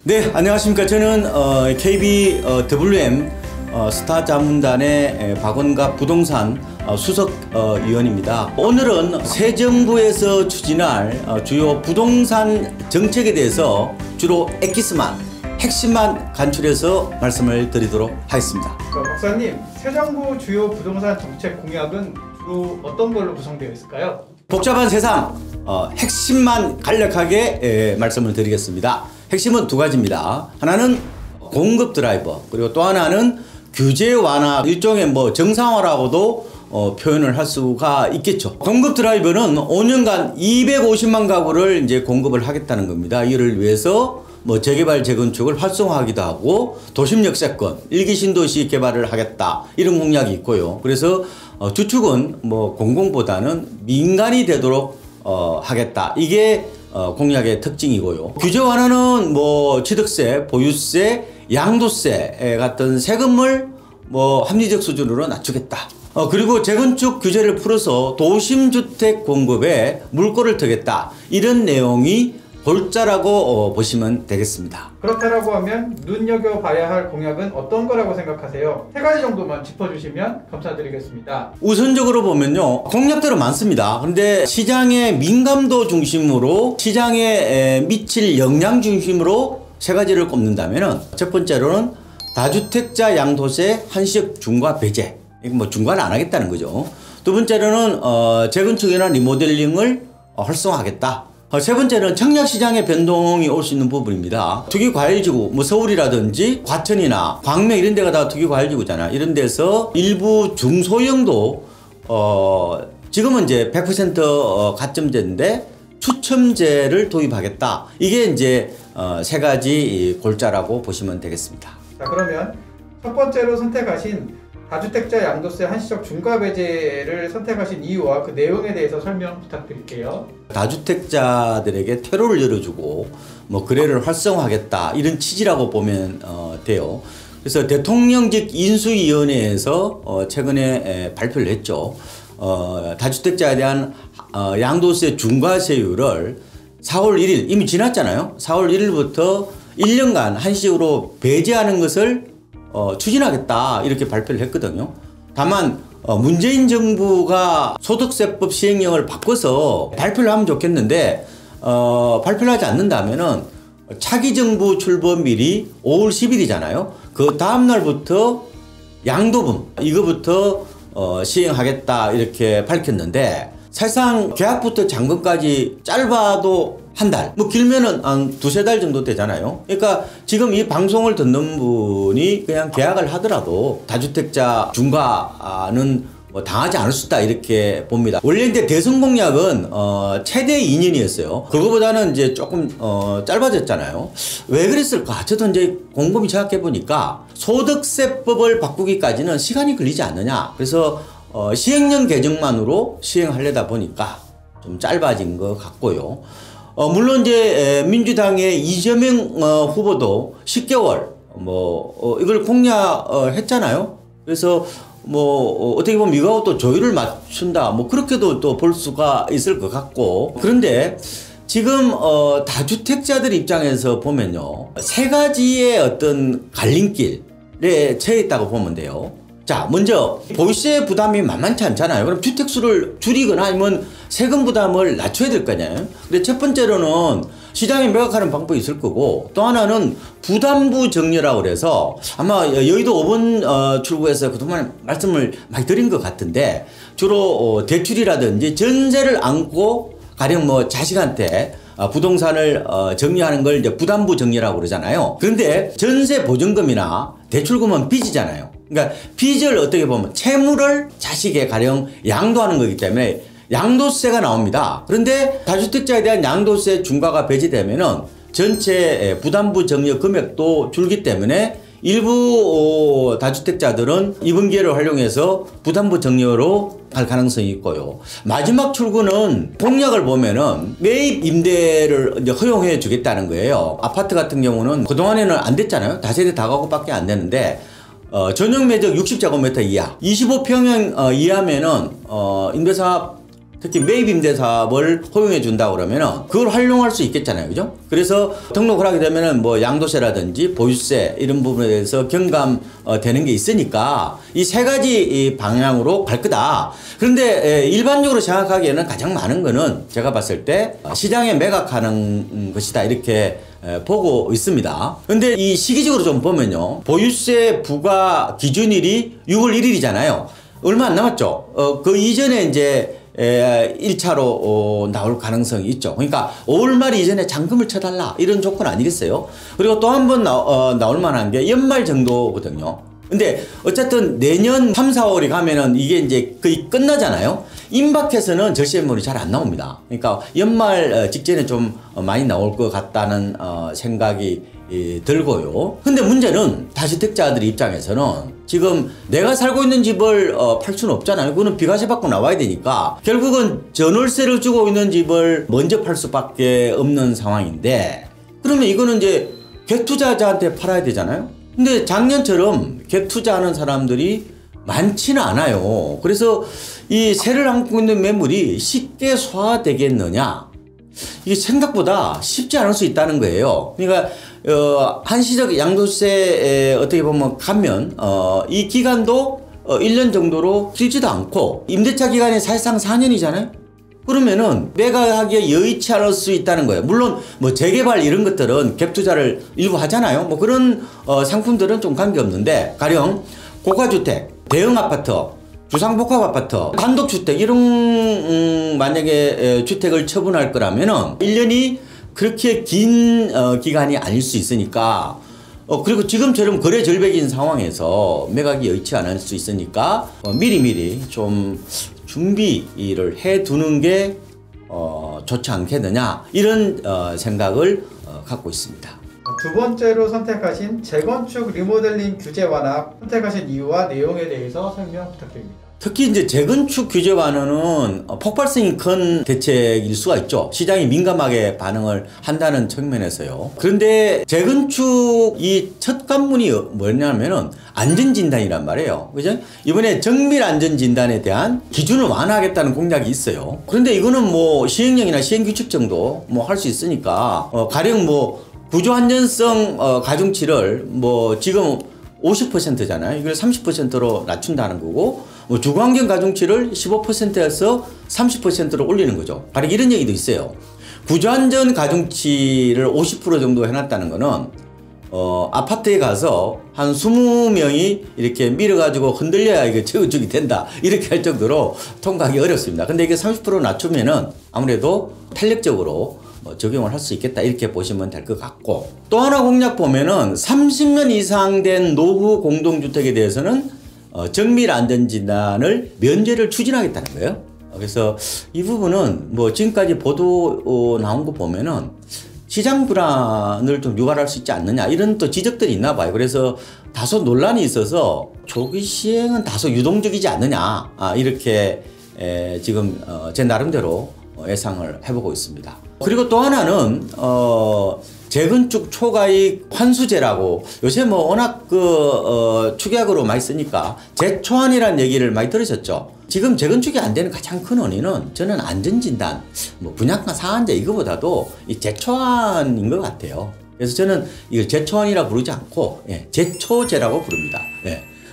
네, 안녕하십니까. 저는 KB WM 스타 자문단의 박원갑 부동산 수석 위원입니다. 오늘은 새 정부에서 추진할 주요 부동산 정책에 대해서 주로 핵심만 간추려서 말씀을 드리도록 하겠습니다. 박사님, 새 정부 주요 부동산 정책 공약은 주로 어떤 걸로 구성되어 있을까요? 복잡한 세상, 핵심만 간략하게 말씀을 드리겠습니다. 핵심은 두 가지입니다. 하나는 공급 드라이버, 그리고 또 하나는 규제 완화, 일종의 정상화라고도 표현을 할 수가 있겠죠. 공급 드라이버는 5년간 250만 가구를 이제 공급을 하겠다는 겁니다. 이를 위해서 재개발, 재건축을 활성화하기도 하고 도심 역세권, 일기 신도시 개발을 하겠다, 이런 공약이 있고요. 그래서 주축은 공공보다는 민간이 되도록 하겠다, 이게 공약의 특징이고요. 규제 완화는 취득세, 보유세, 양도세 같은 세금을 합리적 수준으로 낮추겠다. 그리고 재건축 규제를 풀어서 도심주택 공급에 물꼬를 트겠다, 이런 내용이 골자라고 보시면 되겠습니다. 그렇다라고 하면 눈여겨봐야 할 공약은 어떤 거라고 생각하세요? 세 가지 정도만 짚어주시면 감사드리겠습니다. 우선적으로 보면요, 공약들은 많습니다. 그런데 시장의 민감도 중심으로, 시장에 미칠 영향 중심으로 세 가지를 꼽는다면, 첫 번째로는 다주택자 양도세 한시적 중과 배제, 이거 중과는 안 하겠다는 거죠. 두 번째로는 재건축이나 리모델링을 활성화하겠다. 세 번째는 청약시장의 변동이 올 수 있는 부분입니다. 투기과열지구, 서울이라든지 과천이나 광명 이런 데가 다 투기과열지구잖아. 이런 데서 일부 중소형도 지금은 이제 100% 가점제인데 추첨제를 도입하겠다. 이게 이제 세 가지 골자라고 보시면 되겠습니다. 자, 그러면 첫 번째로 선택하신 다주택자 양도세 한시적 중과 배제를 선택하신 이유와 그 내용에 대해서 설명 부탁드릴게요. 다주택자들에게 퇴로를 열어주고 거래를 활성화하겠다, 이런 취지라고 보면 돼요. 그래서 대통령직 인수위원회에서 최근에 발표를 했죠. 다주택자에 대한 양도세 중과세율을 4월 1일, 이미 지났잖아요. 4월 1일부터 1년간 한시적으로 배제하는 것을 추진하겠다, 이렇게 발표를 했거든요. 다만 문재인 정부가 소득세법 시행령을 바꿔서 발표를 하면 좋겠는데 발표를 하지 않는다면은 차기 정부 출범일이 5월 10일이잖아요. 그 다음 날부터 양도분 이거부터 시행하겠다, 이렇게 밝혔는데, 사실상 계약부터 잔금까지 짧아도 한 달, 길면은 한 두세 달 정도 되잖아요. 그러니까 지금 이 방송을 듣는 분이 그냥 계약을 하더라도 다주택자 중과는 당하지 않을 수 있다, 이렇게 봅니다. 원래 이제 대선 공약은 최대 2년이었어요. 그거보다는 이제 조금 짧아졌잖아요. 왜 그랬을까? 저도 이제 곰곰이 생각해 보니까 소득세법을 바꾸기까지는 시간이 걸리지 않느냐. 그래서 시행령 개정만으로 시행하려다 보니까 좀 짧아진 것 같고요. 물론 이제 민주당의 이재명 후보도 10개월 이걸 공약했잖아요. 그래서 어떻게 보면 이거하고 또 조율을 맞춘다, 그렇게도 또 볼 수가 있을 것 같고. 그런데 지금 다주택자들 입장에서 보면요, 세 가지의 어떤 갈림길에 처해 있다고 보면 돼요. 자, 먼저 보유세 부담이 만만치 않잖아요. 그럼 주택수를 줄이거나 아니면 세금 부담을 낮춰야 될 거잖아요. 근데 첫 번째로는 시장에 매각하는 방법이 있을 거고, 또 하나는 부담부 정리라고 그래서 아마 여의도 5번 출구에서 그동안 말씀을 많이 드린 것 같은데, 주로 대출이라든지 전세를 안고 가령 자식한테 부동산을 정리하는 걸 이제 부담부 정리라고 그러잖아요. 그런데 전세 보증금이나 대출금은 빚이잖아요. 그러니까 빚을 어떻게 보면 채무를 자식에 가령 양도하는 거기 때문에 양도세가 나옵니다. 그런데 다주택자에 대한 양도세 중과가 배제되면은 전체 부담부 정리 금액도 줄기 때문에 일부 다주택자들은 이번 기회를 활용해서 부담부 정리로 갈 가능성이 있고요. 마지막 출구는 공약을 보면은 매입 임대를 이제 허용해 주겠다는 거예요. 아파트 같은 경우는 그동안에는 안 됐잖아요. 다세대 다가구밖에 안 되는데 전용 면적 60제곱미터 이하, 25평형 이하면은 임대사업 특히 매입 임대 사업을 허용해 준다 그러면은 그걸 활용할 수 있겠잖아요. 그죠? 그래서 등록을 하게 되면은 뭐 양도세라든지 보유세 이런 부분에 대해서 경감 되는 게 있으니까 이 세 가지 이 방향으로 갈 거다. 그런데 일반적으로 생각하기에는 가장 많은 거는 제가 봤을 때 시장에 매각하는 것이다. 이렇게 보고 있습니다. 근데 이 시기적으로 좀 보면요. 보유세 부과 기준일이 6월 1일이잖아요. 얼마 안 남았죠. 그 이전에 이제 1차로 나올 가능성이 있죠. 그러니까 5월 말 이전에 잔금을 쳐달라 이런 조건 아니겠어요? 그리고 또 한 번 나올 만한 게 연말 정도거든요. 근데 어쨌든 내년 3, 4월이 가면은 이게 이제 거의 끝나잖아요. 임박해서는 절세물이 잘 안 나옵니다. 그러니까 연말 직전에 좀 많이 나올 것 같다는 생각이 들고요. 근데 문제는 다주택자들 입장에서는 지금 내가 살고 있는 집을 팔 수는 없잖아요. 그거는 비과세 받고 나와야 되니까 결국은 전월세를 주고 있는 집을 먼저 팔 수밖에 없는 상황인데, 그러면 이거는 이제 갭투자자한테 팔아야 되잖아요. 근데 작년처럼 갭투자하는 사람들이 많지는 않아요. 그래서 이 세를 안고 있는 매물이 쉽게 소화되겠느냐, 이게 생각보다 쉽지 않을 수 있다는 거예요. 그러니까 한시적 양도세에 어떻게 보면 가면 이 기간도 1년 정도로 길지도 않고 임대차 기간이 사실상 4년이잖아요. 그러면은 매각하기에 여의치 않을 수 있다는 거예요. 물론 뭐 재개발 이런 것들은 갭 투자를 일부 하잖아요. 뭐 그런 상품들은 좀 관계없는데, 가령 고가주택, 대형 아파트, 주상복합 아파트, 단독주택 이런 만약에 주택을 처분할 거라면은 1년이 그렇게 긴 기간이 아닐 수 있으니까, 그리고 지금처럼 거래 절벽인 상황에서 매각이 여의치 않을 수 있으니까 미리미리 좀 준비를 해 두는 게 좋지 않겠느냐, 이런 생각을 갖고 있습니다. 두 번째로 선택하신 재건축 리모델링 규제 완화 선택하신 이유와 내용에 대해서 설명 부탁드립니다. 특히 이제 재건축 규제 완화는 폭발성이 큰 대책일 수가 있죠. 시장이 민감하게 반응을 한다는 측면에서요. 그런데 재건축 이 첫 관문이 뭐냐면은 안전진단이란 말이에요. 그죠? 이번에 정밀 안전진단에 대한 기준을 완화하겠다는 공약이 있어요. 그런데 이거는 뭐 시행령이나 시행규칙 정도 뭐 할 수 있으니까 가령 뭐 구조안전성 가중치를 뭐 지금 50%잖아요. 이걸 30%로 낮춘다는 거고, 뭐 주거환경 가중치를 15%에서 30%로 올리는 거죠. 바로 이런 얘기도 있어요. 구조안전 가중치를 50% 정도 해놨다는 거는 아파트에 가서 한 20명이 이렇게 밀어가지고 흔들려야 이게 재건축이 된다, 이렇게 할 정도로 통과하기 어렵습니다. 근데 이게 30% 낮추면은 아무래도 탄력적으로 적용을 할 수 있겠다, 이렇게 보시면 될 것 같고, 또 하나 공약 보면은 30년 이상 된 노후 공동주택에 대해서는 정밀 안전진단을 면제를 추진하겠다는 거예요. 그래서 이 부분은 뭐 지금까지 보도 나온 거 보면은 시장 불안을 좀 유발할 수 있지 않느냐, 이런 또 지적들이 있나 봐요. 그래서 다소 논란이 있어서 조기 시행은 다소 유동적이지 않느냐, 이렇게 지금 제 나름대로 예상을 해보고 있습니다. 그리고 또 하나는 재건축 초과이익 환수제라고, 요새 뭐 워낙 축약으로 많이 쓰니까 재초안이라는 얘기를 많이 들으셨죠. 지금 재건축이 안 되는 가장 큰 원인은 저는 안전진단, 뭐 분양가 상한제 이거보다도 이 재초안인 것 같아요. 그래서 저는 이걸 재초안이라 부르지 않고 재초제라고 부릅니다.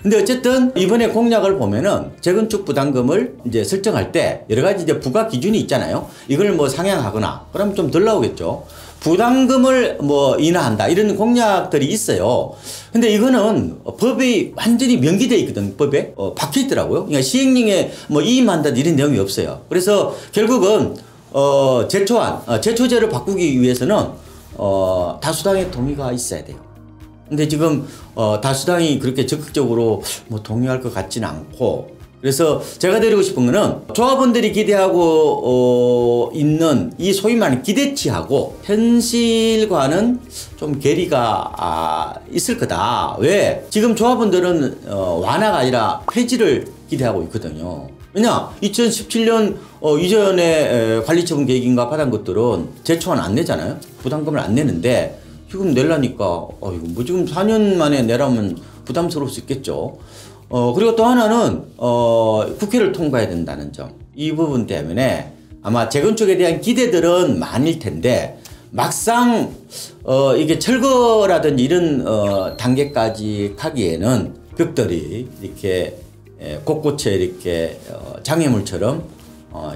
근데 어쨌든 이번에 공약을 보면은 재건축 부담금을 이제 설정할 때 여러 가지 이제 부과 기준이 있잖아요. 이걸 뭐 상향하거나 그러면 좀 덜 나오겠죠. 부담금을 뭐 인하한다, 이런 공약들이 있어요. 근데 이거는 법이 완전히 명기되어 있거든. 법에 박혀 있더라고요. 그러니까 시행령에 뭐 이임한다 이런 내용이 없어요. 그래서 결국은 재초안, 재초제를 바꾸기 위해서는 다수당의 동의가 있어야 돼요. 근데 지금 다수당이 그렇게 적극적으로 뭐 동의할 것 같지는 않고, 그래서 제가 드리고 싶은 거는 조합원들이 기대하고 있는 이 소위 말하는 기대치하고 현실과는 좀 괴리가 있을 거다. 왜? 지금 조합원들은 완화가 아니라 폐지를 기대하고 있거든요. 왜냐? 2017년 이전에 관리처분 계획인가 받은 것들은 재초안 안 내잖아요. 부담금을 안 내는데 지금 내려니까 이거 뭐 지금 4년 만에 내라면 부담스러울 수 있겠죠. 그리고 또 하나는 국회를 통과해야 된다는 점. 이 부분 때문에 아마 재건축에 대한 기대들은 많을 텐데 막상 이게 철거라든지 이런 단계까지 가기에는 벽돌이 이렇게 곳곳에 이렇게 장애물처럼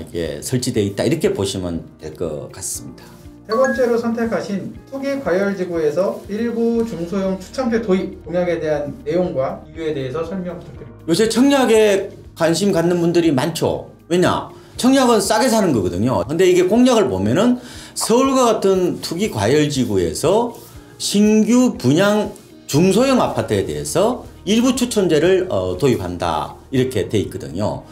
이게 설치되어 있다 이렇게 보시면 될 것 같습니다. 세 번째로 선택하신 투기 과열지구에서 일부 중소형 추첨제 도입 공약에 대한 내용과 이유에 대해서 설명 부탁드립니다. 요새 청약에 관심 갖는 분들이 많죠. 왜냐? 청약은 싸게 사는 거거든요. 근데 이게 공약을 보면은 서울과 같은 투기 과열지구에서 신규 분양 중소형 아파트에 대해서 일부 추첨제를 도입한다 이렇게 돼 있거든요.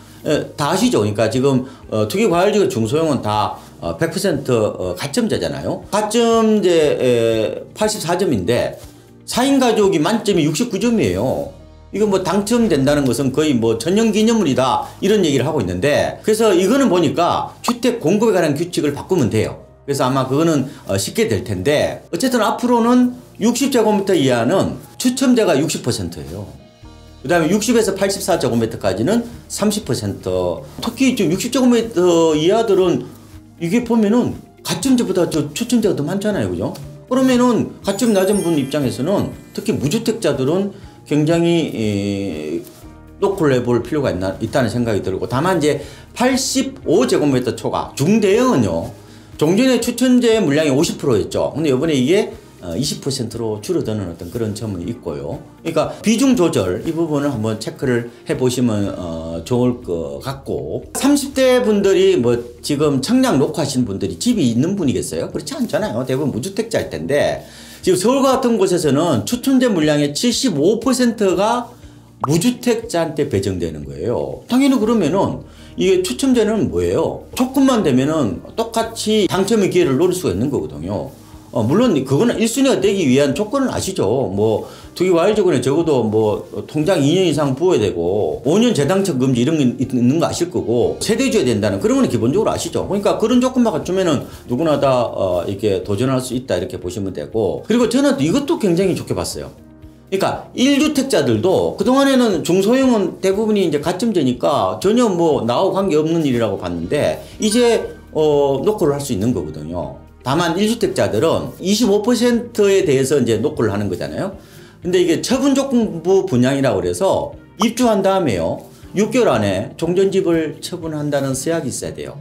다 아시죠? 그러니까 지금 투기 과열지구 중소형은 다 100% 가점제잖아요. 가점제 84점인데 4인 가족이 만점이 69점이에요. 이거 뭐 당첨된다는 것은 거의 뭐 천년기념물이다 이런 얘기를 하고 있는데, 그래서 이거는 보니까 주택 공급에 관한 규칙을 바꾸면 돼요. 그래서 아마 그거는 쉽게 될 텐데, 어쨌든 앞으로는 60제곱미터 이하는 추첨제가 60%예요. 그 다음에 60에서 84제곱미터까지는 30%. 특히 지금 60제곱미터 이하들은 이게 보면은 가점제보다 추첨제가 더 많잖아요. 그죠? 그러면은 가점 낮은 분 입장에서는 특히 무주택자들은 굉장히 노크를 해볼 필요가 있다는 생각이 들고, 다만 이제 85제곱미터 초과 중대형은요, 종전에 추첨제 물량이 50%였죠. 근데 이번에 이게 20%로 줄어드는 어떤 그런 점은 있고요. 그러니까 비중 조절 이 부분을 한번 체크를 해보시면 좋을 것 같고, 30대 분들이 뭐 지금 청약 녹화하신 분들이 집이 있는 분이겠어요? 그렇지 않잖아요. 대부분 무주택자일 텐데, 지금 서울과 같은 곳에서는 추첨제 물량의 75%가 무주택자한테 배정되는 거예요. 당연히 그러면은 이게 추첨제는 뭐예요? 조건만 되면은 똑같이 당첨의 기회를 노릴 수가 있는 거거든요. 물론 그거는 1순위가 되기 위한 조건은 아시죠? 뭐 투기 과열지구는 적어도 뭐 통장 2년 이상 부어야 되고 5년 재당첨 금지 이런 게 있는 거 아실 거고, 세대주야 된다는 그런 건 기본적으로 아시죠? 그러니까 그런 조건만 갖추면은 누구나 다 이렇게 도전할 수 있다 이렇게 보시면 되고, 그리고 저는 이것도 굉장히 좋게 봤어요. 그러니까 1주택자들도 그동안에는 중소형은 대부분이 이제 가점제니까 전혀 뭐 나하고 관계없는 일이라고 봤는데, 이제 노크를 할 수 있는 거거든요. 다만 1주택자들은 25%에 대해서 이제 노크를 하는 거잖아요. 근데 이게 처분조건부 분양이라고 그래서 입주한 다음에요, 6개월 안에 종전집을 처분한다는 서약이 있어야 돼요.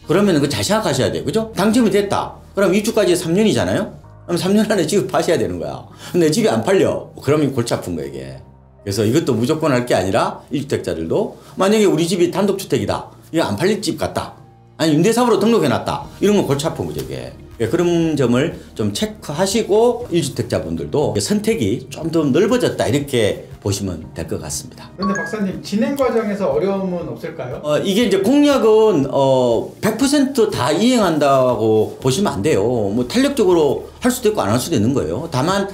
그러면 그거 잘 생각하셔야 돼요. 그죠? 당첨이 됐다. 그럼 입주까지 3년이잖아요? 그럼 3년 안에 집을 파셔야 되는 거야. 근데 집이 안 팔려. 그러면 골치 아픈 거야, 이게. 그래서 이것도 무조건 할 게 아니라 1주택자들도 만약에 우리 집이 단독주택이다. 이거 안 팔릴 집 같다. 아니 임대사업으로 등록해놨다. 이런 건 골치 아픈 거죠, 이게. 그런 점을 좀 체크하시고 1주택자분들도 선택이 좀 더 넓어졌다 이렇게 보시면 될 것 같습니다. 그런데 박사님, 진행 과정에서 어려움은 없을까요? 이게 이제 공약은 100% 다 이행한다고 보시면 안 돼요. 뭐 탄력적으로 할 수도 있고 안 할 수도 있는 거예요. 다만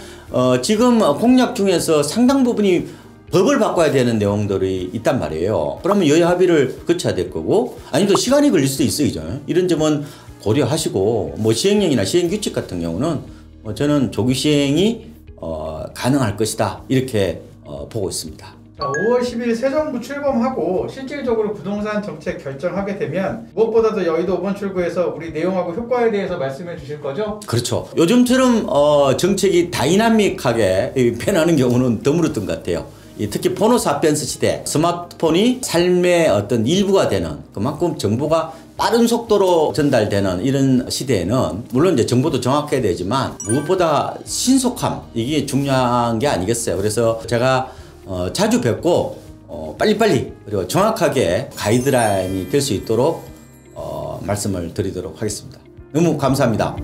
지금 공약 중에서 상당 부분이 법을 바꿔야 되는 내용들이 있단 말이에요. 그러면 여야 합의를 거쳐야 될 거고, 아니면 또 시간이 걸릴 수도 있어요. 이런 점은 고려하시고, 뭐 시행령이나 시행규칙 같은 경우는 저는 조기 시행이 가능할 것이다 이렇게 보고 있습니다. 자, 5월 10일 새 정부 출범하고 실질적으로 부동산 정책 결정하게 되면 무엇보다도 여의도 5번 출구에서 우리 내용하고 효과에 대해서 말씀해 주실 거죠? 그렇죠. 요즘처럼 정책이 다이나믹하게 변하는 경우는 드물었던 것 같아요. 특히 포노사피엔스 시대, 스마트폰이 삶의 어떤 일부가 되는, 그만큼 정보가 빠른 속도로 전달되는 이런 시대에는 물론 이제 정보도 정확해야 되지만 무엇보다 신속함, 이게 중요한 게 아니겠어요. 그래서 제가 자주 뵙고 빨리빨리 그리고 정확하게 가이드라인이 될 수 있도록 말씀을 드리도록 하겠습니다. 너무 감사합니다.